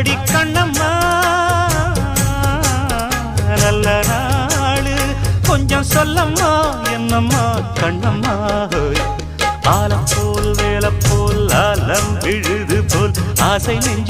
அடி கண்ணம்மா நல்ல நாளு கொஞ்சம் சொல்லம்மா என்னம்மா கண்ணம்மா ஆலம் போல் வேலை போல் ஆலம் விழுது போல் ஆசை நெஞ்சில்